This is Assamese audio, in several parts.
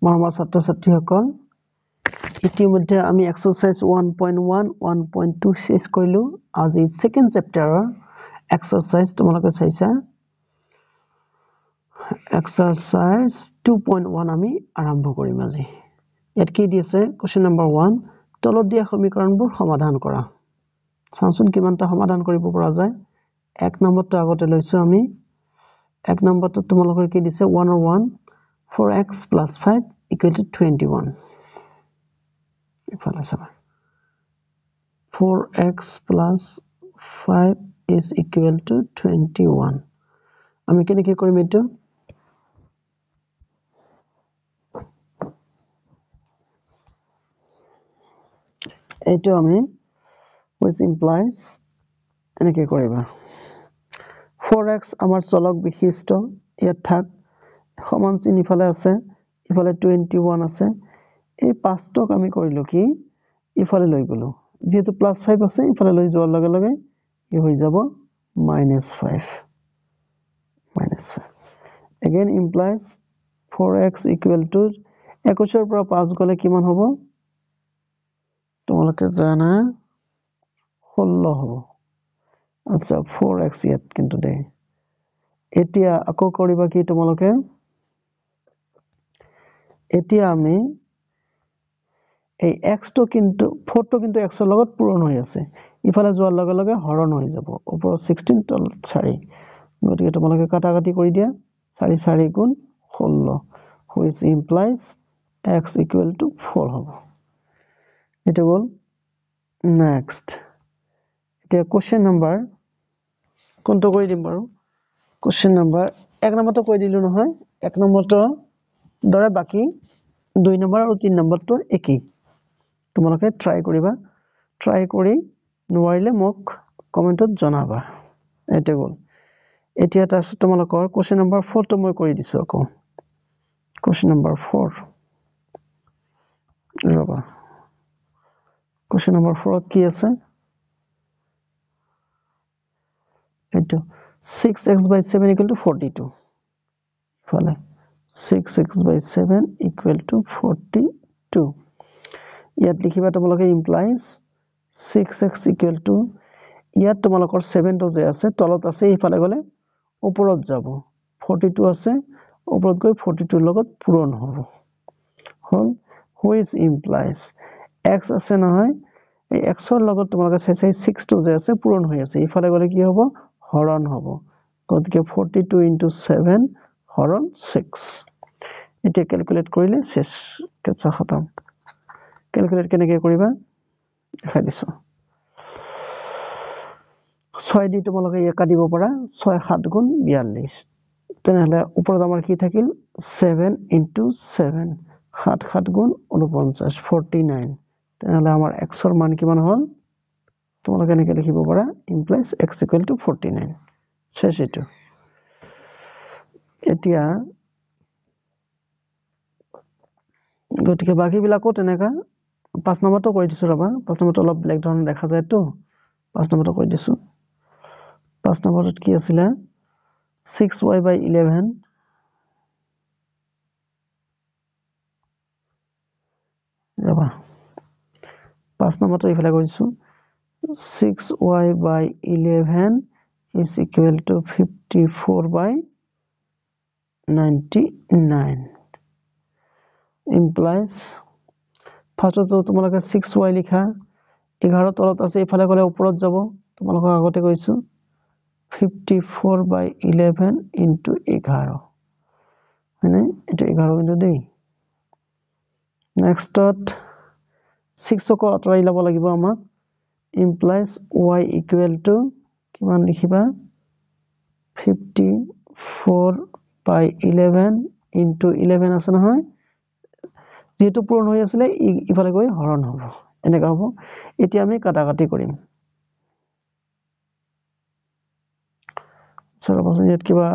মৰমৰ ছাত্ৰ ছাত্ৰীসকল ইতিমধ্যে আমি এক্সাৰসাইজ 1.1 1.2 শেষ কৰিলো আজি সেকেন্ড চ্যাপ্টাৰৰ এক্সাৰসাইজ তোমালোকে চাইছা এক্সাৰসাইজ 2.1 আমি আৰম্ভ কৰিম আজি ইয়াত কি দিছে কোৱেশ্চন নম্বৰ 1 তলত দিয়া সমীকৰণবোৰ সমাধান কৰা চাওঁচোন কিমানটা সমাধান কৰিব পৰা যায় এক নম্বৰটো আগতে লৈছো আমি এক নম্বৰটো তোমালোকৰ কি দিছে 1 or 1 4x plus 5 equal to 21 ইফালে চাবা 4x plus 5 is equal to 21 আমি কেনেকৈ কৰিম এটো এটো আমি which implies এনেকৈ কৰিবা 4x আমাৰ চলক বিশিষ্ট ইয়াত থাক সমান চিন ইফালে আছে ইফালে 21 আছে এই পাঁচটক আমি কৰিলো কি ইফালে লৈ গলো যেহেতু +5 আছে ইফালে লৈ যোৱাৰ লগে লগে ই হৈ যাব -5 again implies 4x equal to 21 পৰা 5 গলে কিমান হ'ব তোমালোকে জানা 16 হ'ব আচ্ছা 4x ইয়াত কিন্তু দে এতিয়া আকৌ কৰিবা কি তোমালোকে এতিয়া আমি এই x টো কিন্তু 4 টো কিন্তু x ৰ লগত পূৰণ হৈ আছে ইফালে যোৱাৰ লগে লগে হৰণ হৈ যাব ওপৰত 16 তলত 4 গতিকে তোমালোকে কাটাকাটি কৰি দিয়া 4 4 গুণ 16 which implies x equal to 4 হ'ব এটা বল নেক্সট এটা কোশ্চেন নাম্বার কোনটো কৰি দিম বাৰু কোশ্চেন নাম্বাৰ এক নম্বৰটো কৈ দিলো নহয় এক নম্বৰটো দৰে বাকি 2 নম্বৰ আৰু 3 নম্বৰটো একেই তোমালোকে ট্ৰাই কৰিবা ট্ৰাই কৰি নোৱাৰিলে মোক কমেন্টত জনাবা এটা বল এতিয়া তোমালোকৰ কোশ্চেন নম্বৰ 4 টো মই কৰি দিছো আকৌ কোশ্চেন নম্বৰ 4 ৰবা কোশ্চেন নম্বৰ 4 ত কি আছে এটো 6x by 7 equal to 42 ফলে 6x by 7 equal to 42 ইয়াত লিখিবা তোমালোকে implies 6x equal to ইয়াত তোমালোকৰ 7 টো যে আছে তলত আছে ইফালে গলে ওপৰত যাব 42 আছে ওপৰত গৈ 42 লগত পূৰণ হ'ব হল which implies x আছে নহয় এই x ৰ লগত তোমালোকে চাই 6 টো যে আছে পূৰণ হৈ আছে ইফালে গলে কি হ'ব হৰণ হ'ব গতিকে 42 into 7 হৰণ 6 এটা ক্যালকুলেট কৰিলে শেষ কেঁচা খতম ক্যালকুলেট কেনেকৈ কৰিবা দেখাই দিছো 6 দি তোমালোকে ইয়া কাটিব পাৰা 6 7 গুণ 42 তেনেহলে ওপৰত আমাৰ কি থাকিল 7 into 7 7 7 গুণ 49 49 তেনেহলে আমাৰ x ৰ মান কিমান হ'ল তোমালোকে এনেকৈ লিখিব পাৰা implies x equal to 49 শেষ এটো এতিয়া গতিকে বাকি বিলাকো তেনেকা 5 নম্বৰটো কৰি দিছো ৰবা 5 নম্বৰটো অলপ ব্লেক ধৰণৰ দেখা যায় তো 5 নম্বৰটো কৰি দিছো 5 নম্বৰত কি আছিল 6y by 11 ৰবা 5 নম্বৰটো ইফালে কৰিছো 6y by 11 is equal to 54 by 99 implies ফাৰ্স্টটো তোমালোকে 6y লিখা 11 তলত আছে ইফালে গলে ওপৰত যাব তোমালোকক আগতে কৈছো 54 by 11 into 11 মানে এটা 11 কিন্তু দেই নেক্সটত 6 ক আঁতৰাই ল'ব লাগিব আমাক implies y equal to কিমান লিখিবা 54 by 11 into 11 আছে নহয় যেটো পূৰণ হৈ আছিল ইফালে গৈ হৰণ হ'ব এনেকা হ'ব এতিয়া আমি কাটাকাটি কৰিম সৰ্বপ্ৰথম ইয়াত কিবা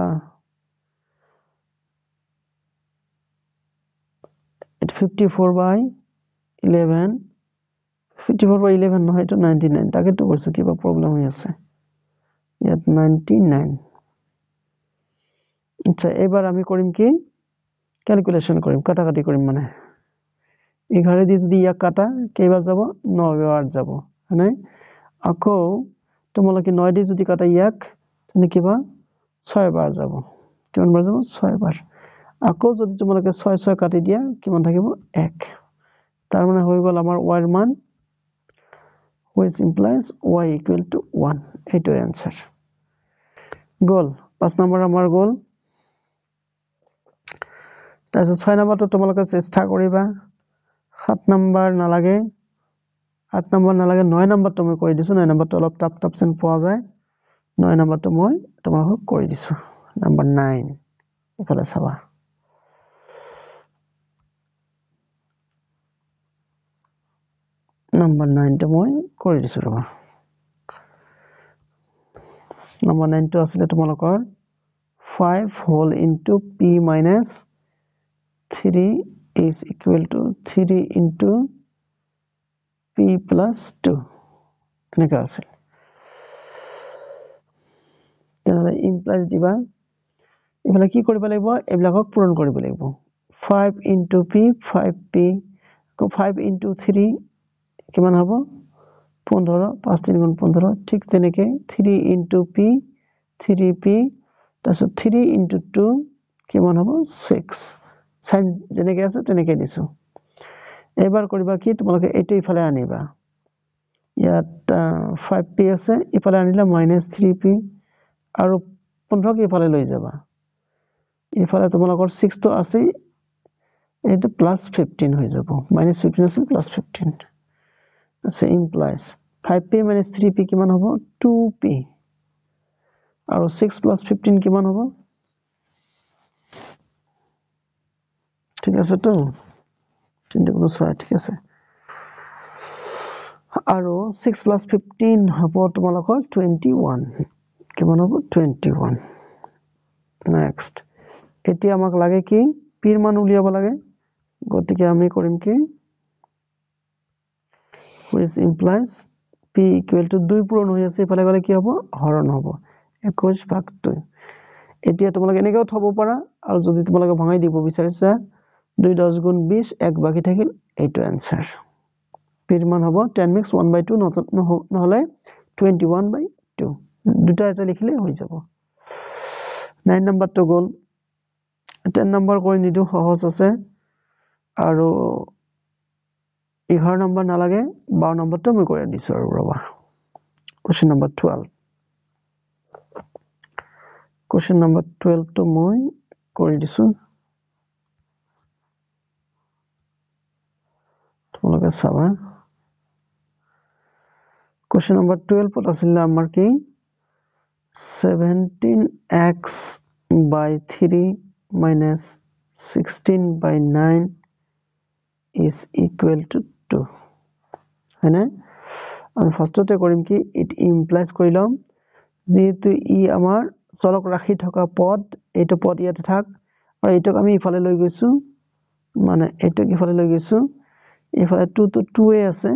54 by 11 54 by 11 নহয় তো 99 তাকেটো কৈছো কিবা প্ৰবলেম হৈ আছে ইয়াত 99 আচ্ছা এবাৰ আমি কৰিম কি ক্যালকুলেশন কৰিম কাটাকাটি কৰিম মানে 11 দি যদি ইয়াক কাটা কেইবাৰ যাব 9 বাৰ যাব হয়নে আকৌ তোমালোকে 9 দি যদি কাটা ইয়াক তেনে কিবা 6 বাৰ যাব কিমান বাৰ যাব 6 বাৰ আকৌ যদি তোমালোকে 6 6 কাটি দিয়া কিমান থাকিব 1 তাৰ মানে হৈ গল আমাৰ y ৰ মান which implies y equal to 1 এইটো आंसर গল 5 নম্বৰ আমাৰ গল তাৰপিছত 6 নম্বৰটো তোমালোকে চেষ্টা কৰিবা 7 নম্বৰ নালাগে 8 নম্বৰ নালাগে 9 নম্বৰটো মই কৰি দিছো 9 নম্বৰটো অলপ টাপ সেন পোৱা যায় 9 নম্বৰটো মই তোমাক কৰি দিছো নম্বৰ 9 এফালে চাবা নম্বৰ 9 টো মই কৰি দিছো ৰবা নম্বৰ 9 টো আছিল তোমালোকৰ 5 whole into p minus 3 is equal to 3 into p plus 2 এনেকা আছে তেনে ইমপ্লাইজ দিবা এফালে কি কৰিব লাগিব এবিলাকক পূৰণ কৰিব লাগিব 5 into p 5p কো 5 into 3 কিমান হ'ব 15 5 3 গুণ 15 ঠিক তেনেকে 3 into p 3p তাছত 3 into 2 কিমান হ'ব 6 সাইন যেনেকে আছে তেনেকে দিছো এবাৰ কৰিবা কি তোমালোকে এইটো ইফালে আনিবা ইয়াত 5p আছে ইফালে আনিলা -3p আৰু 15 কে ইফালে লৈ যাবা ইফালে তোমালোকৰ 6 তো আছে এইটো +15 হৈ যাব -15 আছে +15 আছে ইমপ্লাইজ 5p - 3p কিমান হ'ব 2p আৰু 6 + 15 কিমান হ'ব ঠিক আছে তো তিনটা কোনো 6 ঠিক আছে আৰু 6 + 15 হ'ব তোমালোকৰ 21 কিমান হ'ব 21 নেক্সট এতিয়া আমাক লাগে কি p ৰ মান উলিয়াব লাগে গতিকে আমি কৰিম কি which implies p = 2 পূৰণ হৈ আছে ইফালে গলে কি হ'ব হৰণ হ'ব 21/2 এতিয়া তোমালোকে এনেকৈ থব পাৰা আৰু যদি তোমালোকে ভাঙাই দিব বিচাৰিছা 2 10 গুণ 20 এক বাকি থাকিল এইটো आंसर p ৰ মান হ'ব 10 mix 1/2 নহলে 21/2 দুটা এটা লিখিলে হৈ যাব 9 নম্বৰটো গল 10 নম্বৰ কৰি নিদু সহজ আছে আৰু 11 নম্বৰ নালাগে 12 নম্বৰটো মই কৰি দিছো আৰু ৰবা কোৱেশ্চন নম্বৰ 12 কোৱেশ্চন নম্বৰ 12 টো মই কৰি দিছো তোমালোকে চাবা কোৱেশ্চন নম্বৰ 12 পত আছিল আমাৰ কি 17x by 3 minus 16 by 9 is equal to 2 হয়নে আমি ফাৰ্স্টতে কৰিম কি ইট ইমপ্লাইজ কৰি লম যেহেতু ই আমাৰ চলক ৰাখি থকা পদ এইটো পদ ইয়াতে থাক আৰু এইটোক আমি ইফালে লৈ গৈছো মানে এইটোক ইফালে লৈ গৈছো ইফালে 2 তো 2 এ আছে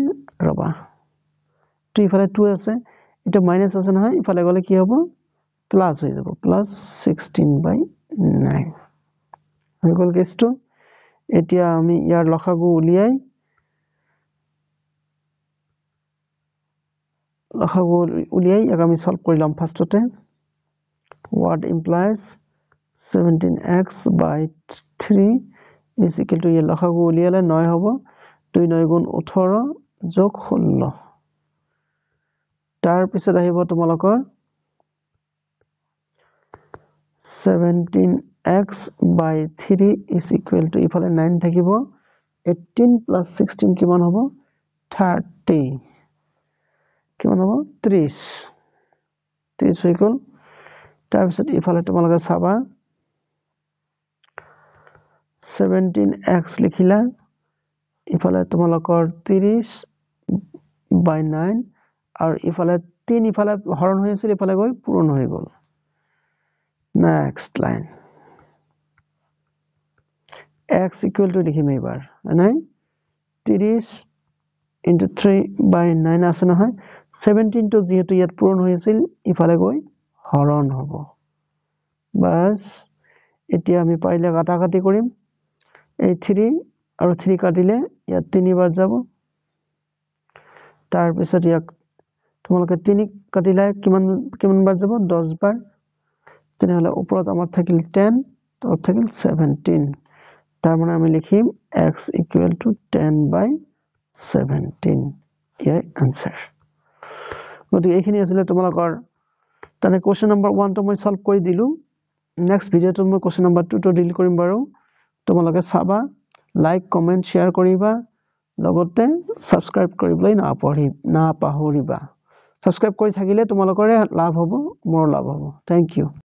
ৰবা 2 ইফালে 2 আছে এটা মাইনাস আছে নহয় ইফালে গলে কি হ'ব প্লাস হৈ যাব +16/9 হৈ গল কেছটো এতিয়া আমি ইয়াৰ লসাগু উলিয়াই ইয়াক আমি সলভ কৰিলাম ফাৰ্স্টতে what implies 17x by 3 is equal to ইয়াৰ লসাগু উলিয়ালে 9 হ'ব 2 9 গুণ 18 যোগ 16 তাৰ পিছত আহিব তোমালোকৰ 17x by 3 is equal to ইফালে 9 থাকিব 18 + 16 কিমান হ'ব 30 কিমান হ'ব 30 30 হৈ গল তাৰ পিছত ইফালে তোমালোকে চাবা 17x লিখিলা ইফালে তোমালোকৰ 30/9 আৰু ইফালে 3 ইফালে হৰণ হৈ আছিল ইফালে গৈ পূৰণ হৈ গল নেক্সট লাইন x = লিখিম এবাৰ নাই 30 into 3/9 আছে নহয় 17 টো যেহেতু ইয়াত পূৰণ হৈ আছিল ইফালে গৈ হৰণ হ'ব বাস এতিয়া আমি পাৰিলে কাটাকাটি কৰিম এই 3 আৰু 3 কাটিলে ইয়াত 3 বাৰ যাব তাৰ পিছত ইয়াক তোমালোকে 3 কাটিলে কিমান বাৰ যাব 10 বাৰ তেনেহলে ওপৰত আমাৰ থাকিল 10 তলত থাকিল 17 তাৰ মানে আমি লিখিম x = 10/17 ইয়াৰ आंसर গতিকে এইখিনি আছিল তোমালোকৰ তানে কোৱেশ্চন নম্বৰ 1 টো মই সলভ কৰি দিলু নেক্সট ভিডিওটো মই কোৱেশ্চন নম্বৰ 2 টো ডিল কৰিম বাৰু তোমালোকে চাবা লাইক কমেন্ট শেয়াৰ কৰিবা লগতে সাবস্ক্ৰাইব কৰিবলৈ নাপাহৰিবা সাবস্ক্ৰাইব কৰি থাকিলে তোমালোকৰে লাভ হ'ব মোৰ লাভ হ'ব থ্যাংক ইউ